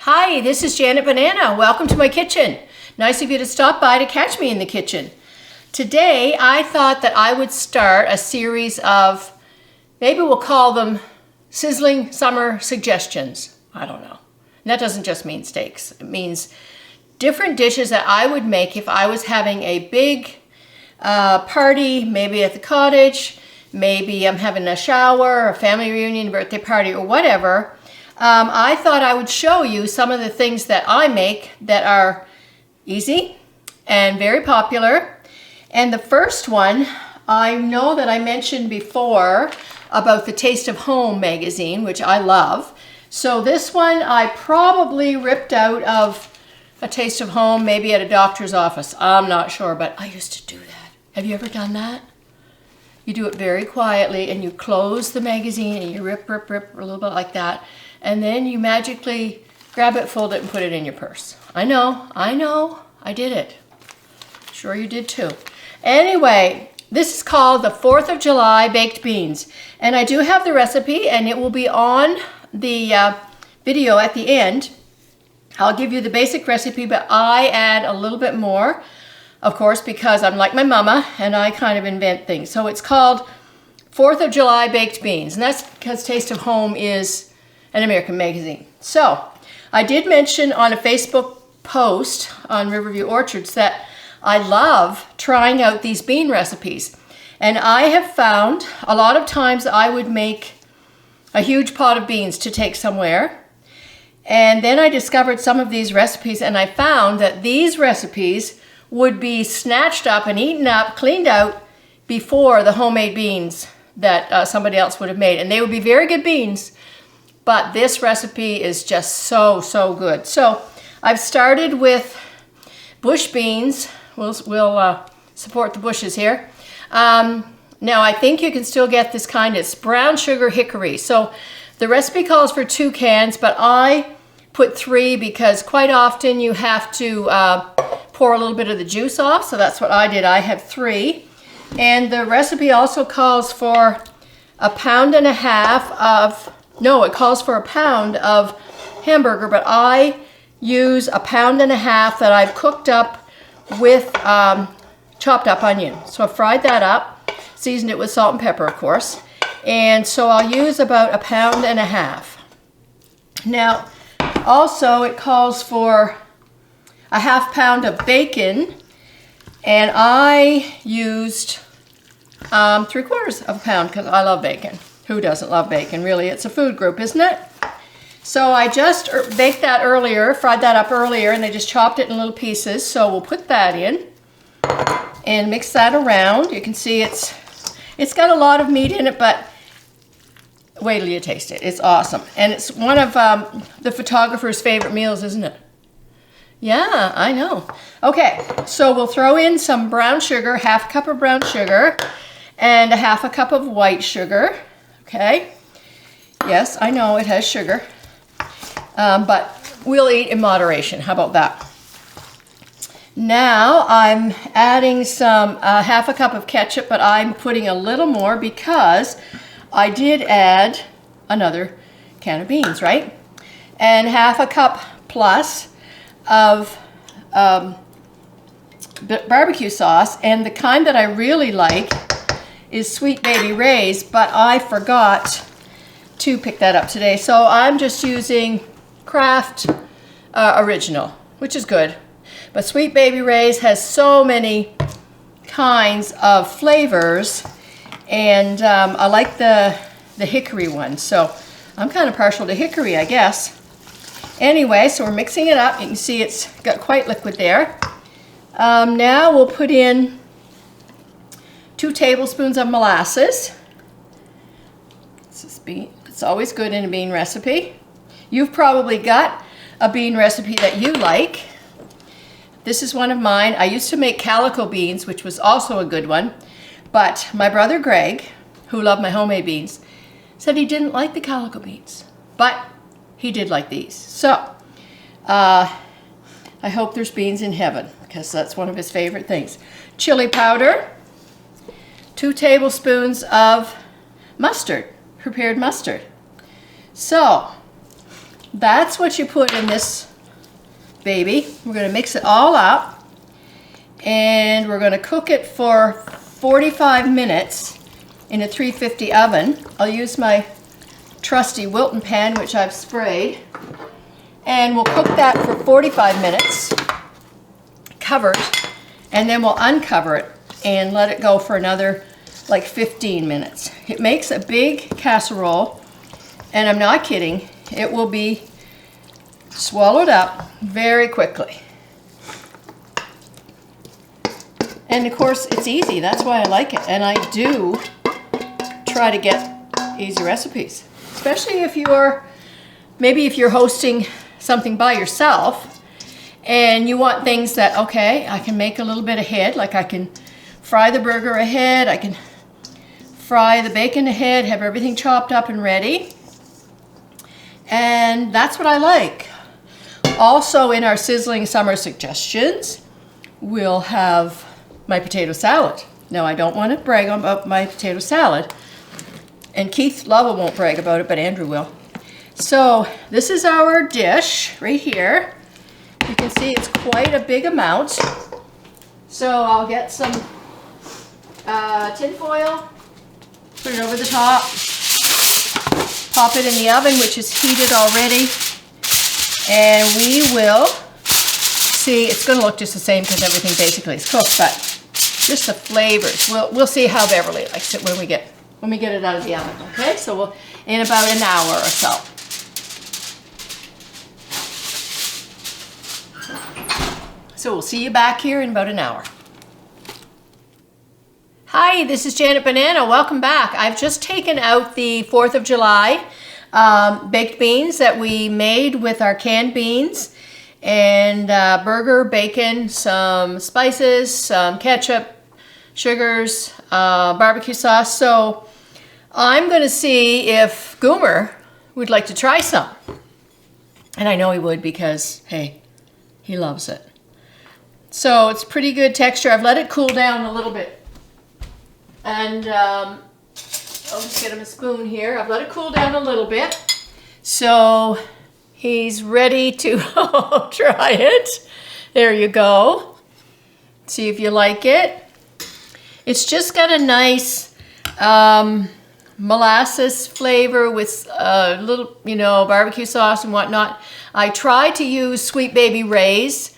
Hi, this is Janet Banana. Welcome to my kitchen. Nice of you to stop by to catch me in the kitchen. Today, I thought that I would start a series of, maybe we'll call them Sizzling Summer Suggestions. I don't know. And that doesn't just mean steaks. It means different dishes that I would make if I was having a big party, maybe at the cottage, maybe I'm having a shower, a family reunion, birthday party, or whatever. I thought I would show you some of the things that I make that are easy and very popular. And the first one, I know that I mentioned before about the Taste of Home magazine, which I love. So this one I probably ripped out of a Taste of Home, maybe at a doctor's office. I'm not sure, but I used to do that. Have you ever done that? You do it very quietly and you close the magazine and you rip a little bit like that. And then you magically grab it, fold it, and put it in your purse. I know, I did it. Sure you did too. Anyway, this is called the 4th of July baked beans. And I do have the recipe and it will be on the video at the end. I'll give you the basic recipe, but I add a little bit more, of course, because I'm like my mama and I kind of invent things. So it's called 4th of July baked beans. And that's because Taste of Home is an American magazine. So I did mention on a Facebook post on Riverview Orchards that I love trying out these bean recipes. And I have found a lot of times I would make a huge pot of beans to take somewhere. And then I discovered some of these recipes and I found that these recipes would be snatched up and eaten up, cleaned out before the homemade beans that somebody else would have made. And they would be very good beans. But this recipe is just so good. So I've started with bush beans. We'll support the bushes here. Now I think you can still get this kind. It's brown sugar hickory. So the recipe calls for 2 cans, but I put 3 because quite often you have to pour a little bit of the juice off. So that's what I did. I have 3. And the recipe also calls for 1.5 pounds of, no, it calls for 1 pound of hamburger, but I use 1.5 pounds that I've cooked up with chopped up onion. So I fried that up, seasoned it with salt and pepper, of course. And so I'll use about 1.5 pounds. Now, also it calls for 1/2 pound of bacon, and I used 3/4 of a pound because I love bacon. Who doesn't love bacon? Really, it's a food group, isn't it? So I just baked that earlier, fried that up earlier, and I just chopped it in little pieces. So we'll put that in and mix that around. You can see it's got a lot of meat in it, but wait till you taste it. It's awesome. And it's one of the photographer's favorite meals, isn't it? Yeah, I know. Okay, so we'll throw in some brown sugar, 1/2 cup of brown sugar, and 1/2 cup of white sugar. Okay, yes, I know it has sugar, but we'll eat in moderation. How about that? Now I'm adding some 1/2 cup of ketchup, but I'm putting a little more because I did add another can of beans, right? And 1/2 cup plus of barbecue sauce, and the kind that I really like is Sweet Baby Ray's, but I forgot to pick that up today. So I'm just using Kraft Original, which is good. But Sweet Baby Ray's has so many kinds of flavors, and I like the hickory one. So I'm kind of partial to hickory, I guess. Anyway, so we're mixing it up. You can see it's got quite liquid there. Now we'll put in 2 tablespoons of molasses. It's always good in a bean recipe. You've probably got a bean recipe that you like. This is one of mine. I used to make calico beans, which was also a good one. But my brother Greg, who loved my homemade beans, said he didn't like the calico beans. But he did like these. So I hope there's beans in heaven because that's one of his favorite things. Chili powder. 2 tablespoons of mustard, prepared mustard. So that's what you put in this baby. We're going to mix it all up, and we're going to cook it for 45 minutes in a 350 oven. I'll use my trusty Wilton pan, which I've sprayed, and we'll cook that for 45 minutes covered, and then we'll uncover it and let it go for another like 15 minutes. It makes a big casserole, and I'm not kidding, it will be swallowed up very quickly. And of course it's easy, that's why I like it, and I do try to get easy recipes, especially if you're hosting something by yourself and you want things that, okay, I can make a little bit ahead, like I can fry the burger ahead, I can fry the bacon ahead, have everything chopped up and ready. And that's what I like. Also in our Sizzling summer suggestions, we'll have my potato salad. Now I don't want to brag about my potato salad, and Keith Lovell won't brag about it, but Andrew will. So this is our dish right here. You can see it's quite a big amount. So I'll get some tin foil, put it over the top, pop it in the oven, which is heated already, and we will see. It's going to look just the same because everything basically is cooked, but just the flavors. We'll see how Beverly likes it when we get it out of the oven. Okay, so we'll in about an hour or so. So we'll see you back here in about an hour. Hi, this is Janet Banana. Welcome back. I've just taken out the 4th of July baked beans that we made with our canned beans, and burger, bacon, some spices, some ketchup, sugars, barbecue sauce. So I'm going to see if Goomer would like to try some. And I know he would because, hey, he loves it. So it's pretty good texture. I've let it cool down a little bit. And I'll just get him a spoon here. I've let it cool down a little bit. So he's ready to try it. There you go. See if you like it. It's just got a nice molasses flavor with a little, barbecue sauce and whatnot. I try to use Sweet Baby Ray's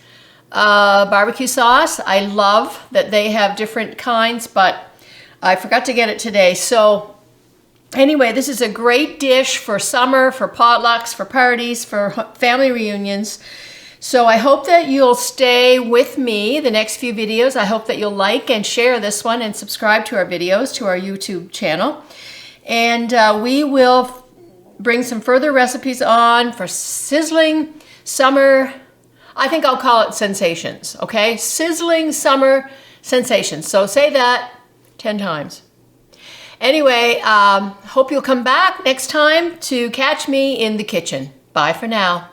barbecue sauce. I love that they have different kinds, but I forgot to get it today. So anyway, this is a great dish for summer, for potlucks, for parties, for family reunions. So I hope that you'll stay with me the next few videos. I hope that you'll like and share this one and subscribe to our videos, to our YouTube channel. And we will bring some further recipes on for sizzling summer. I think I'll call it sensations, okay? Sizzling summer sensations. So say that 10 times. Anyway, hope you'll come back next time to catch me in the kitchen. Bye for now.